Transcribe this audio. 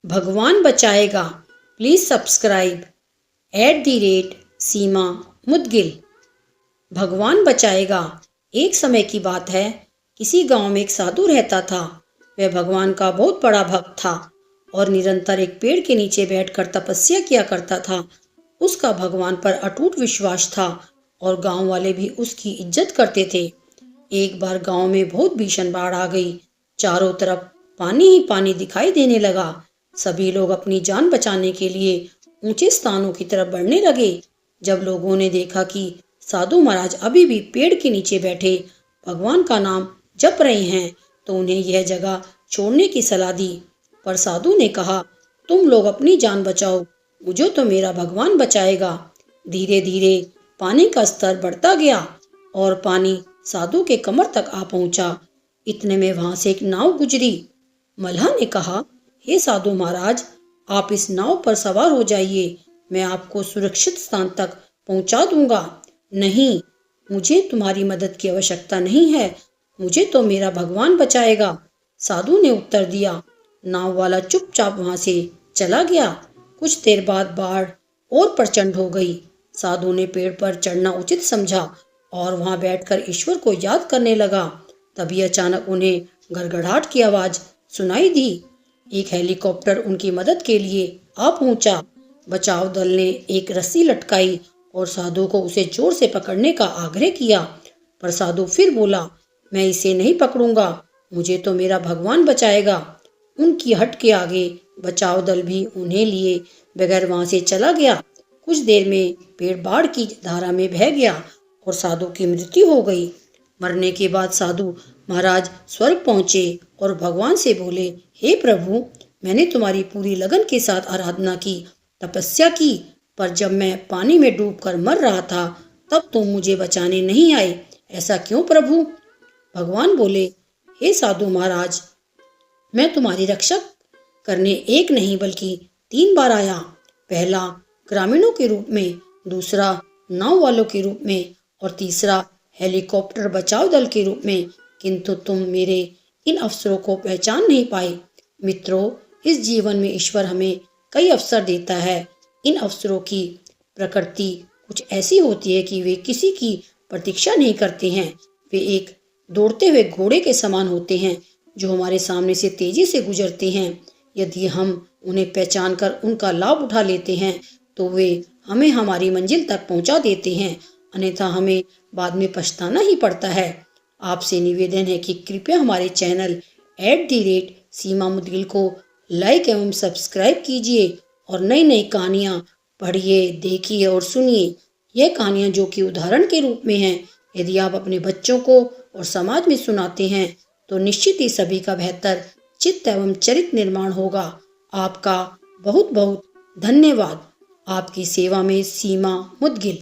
भगवान बचाएगा। Please subscribe @सीमा मुदगिल। भगवान बचाएगा। एक समय की बात है, किसी गांव में एक साधु रहता था। वह भगवान का बहुत बड़ा भक्त था और निरंतर एक पेड़ के नीचे बैठकर तपस्या किया करता था। उसका भगवान पर अटूट विश्वास था और गांव वाले भी उसकी इज्जत करते थे। एक बार गांव में बहुत भीषण बाढ़ आ गई। चारों तरफ पानी ही पानी दिखाई देने लगा। सभी लोग अपनी जान बचाने के लिए ऊंचे स्थानों की तरफ बढ़ने लगे। जब लोगों ने देखा कि साधु महाराज अभी भी पेड़ के नीचे बैठे भगवान का नाम जप रहे हैं, तो उन्हें यह जगह छोड़ने की सलाह दी। पर साधु ने कहा, तुम लोग अपनी जान बचाओ, मुझे तो मेरा भगवान बचाएगा। धीरे धीरे पानी का स्तर बढ़ता गया और पानी साधु के कमर तक आ पहुंचा। इतने में वहां से एक नाव गुजरी। मल्लाह ने कहा, हे साधु महाराज, आप इस नाव पर सवार हो जाइए, मैं आपको सुरक्षित स्थान तक पहुंचा दूंगा। नहीं, मुझे तुम्हारी मदद की आवश्यकता नहीं है, मुझे तो मेरा भगवान बचाएगा, साधु ने उत्तर दिया। नाव वाला चुपचाप वहां से चला गया। कुछ देर बाद बाढ़ और प्रचंड हो गई। साधु ने पेड़ पर चढ़ना उचित समझा और वहां बैठकर ईश्वर को याद करने लगा। तभी अचानक उन्हें गड़गड़ाहट की आवाज सुनाई दी। एक हेलीकॉप्टर उनकी मदद के लिए आ पहुंचा। बचाव दल ने एक रस्सी लटकाई और साधु को उसे जोर से पकड़ने का आग्रह किया, पर साधु फिर बोला, मैं इसे नहीं पकड़ूंगा, मुझे तो मेरा भगवान बचाएगा। उनकी हट के आगे बचाव दल भी उन्हें लिए बगैर वहां से चला गया। कुछ देर में पेड़ बाढ़ की धारा में बह गया और साधु की मृत्यु हो गई। मरने के बाद साधु महाराज स्वर्ग पहुंचे और भगवान से बोले, हे प्रभु, मैंने तुम्हारी पूरी लगन के साथ आराधना की, तपस्या की, पर जब मैं पानी में डूबकर मर रहा था तब तुम मुझे बचाने नहीं आए, ऐसा क्यों प्रभु? भगवान बोले, हे साधु महाराज, मैं तुम्हारी रक्षा करने एक नहीं बल्कि 3 बार आया। पहला ग्रामीणों के रूप में, दूसरा नाव वालों के रूप में और तीसरा हेलीकॉप्टर बचाव दल के रूप में, किंतु तुम मेरे इन अवसरों को पहचान नहीं पाए। मित्रों, इस जीवन में ईश्वर हमें कई अवसर देता है। इन अवसरों की प्रकृति कुछ ऐसी होती है कि वे किसी की प्रतीक्षा नहीं करते हैं। वे एक दौड़ते हुए घोड़े के समान होते हैं जो हमारे सामने से तेजी से गुजरते हैं। यदि हम उन्हें पहचान कर उनका लाभ उठा लेते हैं तो वे हमें हमारी मंजिल तक पहुंचा देते हैं, अन्यथा हमें बाद में पछताना ही पड़ता है। आपसे निवेदन है कि कृपया हमारे चैनल @सीमा मुदगिल को लाइक एवं सब्सक्राइब कीजिए और नई नई कहानियाँ पढ़िए, देखिए और सुनिए। यह कहानियाँ जो कि उदाहरण के रूप में हैं, यदि आप अपने बच्चों को और समाज में सुनाते हैं तो निश्चित ही सभी का बेहतर चित्त एवं चरित्र निर्माण होगा। आपका बहुत बहुत धन्यवाद। आपकी सेवा में सीमा मुदगिल।